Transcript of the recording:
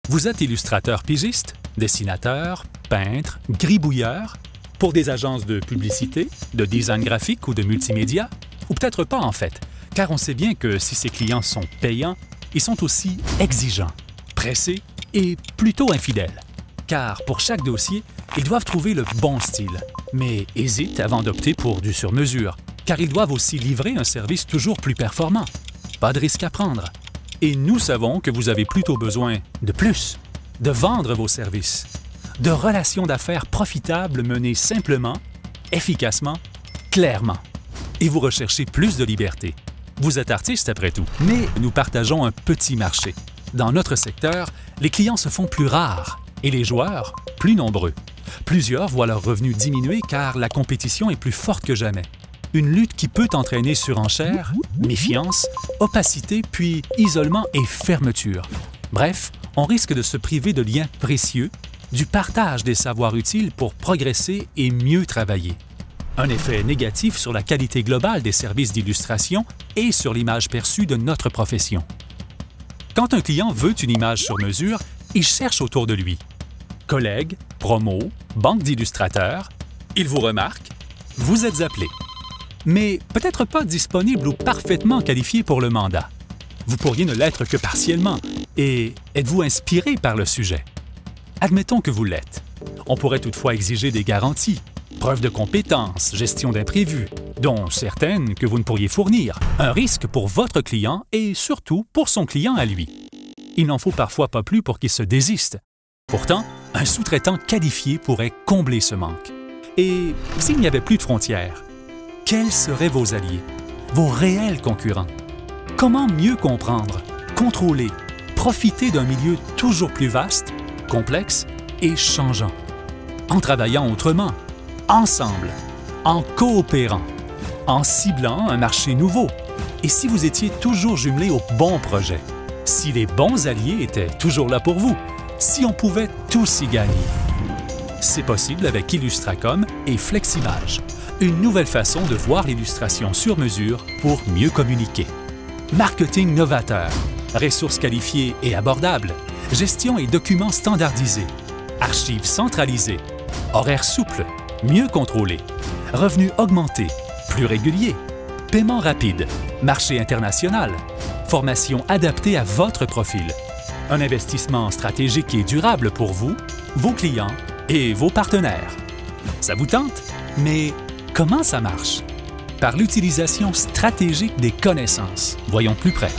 Vous êtes illustrateur pigiste, dessinateur, peintre, gribouilleur, pour des agences de publicité, de design graphique ou de multimédia, ou peut-être pas en fait, car on sait bien que si ces clients sont payants, ils sont aussi exigeants, pressés et plutôt infidèles. Car pour chaque dossier, ils doivent trouver le bon style, mais hésitent avant d'opter pour du sur-mesure, car ils doivent aussi livrer un service toujours plus performant. Pas de risque à prendre. Et nous savons que vous avez plutôt besoin de plus, de vendre vos services, de relations d'affaires profitables menées simplement, efficacement, clairement. Et vous recherchez plus de liberté. Vous êtes artiste après tout, mais nous partageons un petit marché. Dans notre secteur, les clients se font plus rares et les joueurs plus nombreux. Plusieurs voient leurs revenus diminuer car la compétition est plus forte que jamais. Une lutte qui peut entraîner surenchère, méfiance, opacité, puis isolement et fermeture. Bref, on risque de se priver de liens précieux, du partage des savoirs utiles pour progresser et mieux travailler. Un effet négatif sur la qualité globale des services d'illustration et sur l'image perçue de notre profession. Quand un client veut une image sur mesure, il cherche autour de lui. Collègues, promos, banque d'illustrateurs, il vous remarque, vous êtes appelé. Mais peut-être pas disponible ou parfaitement qualifié pour le mandat. Vous pourriez ne l'être que partiellement. Et êtes-vous inspiré par le sujet? Admettons que vous l'êtes. On pourrait toutefois exiger des garanties, preuves de compétences, gestion d'imprévus, dont certaines que vous ne pourriez fournir, un risque pour votre client et surtout pour son client à lui. Il n'en faut parfois pas plus pour qu'il se désiste. Pourtant, un sous-traitant qualifié pourrait combler ce manque. Et s'il n'y avait plus de frontières, quels seraient vos alliés, vos réels concurrents? Comment mieux comprendre, contrôler, profiter d'un milieu toujours plus vaste, complexe et changeant? En travaillant autrement, ensemble, en coopérant, en ciblant un marché nouveau. Et si vous étiez toujours jumelé au bon projet, si les bons alliés étaient toujours là pour vous, si on pouvait tous y gagner. C'est possible avec Illustracom et Fleximage, une nouvelle façon de voir l'illustration sur mesure pour mieux communiquer. Marketing novateur, ressources qualifiées et abordables, gestion et documents standardisés, archives centralisées, horaires souples, mieux contrôlés, revenus augmentés, plus réguliers, paiement rapide, marché international, formation adaptée à votre profil, un investissement stratégique et durable pour vous, vos clients et vos partenaires. Ça vous tente? Mais comment ça marche? Par l'utilisation stratégique des connaissances. Voyons plus près.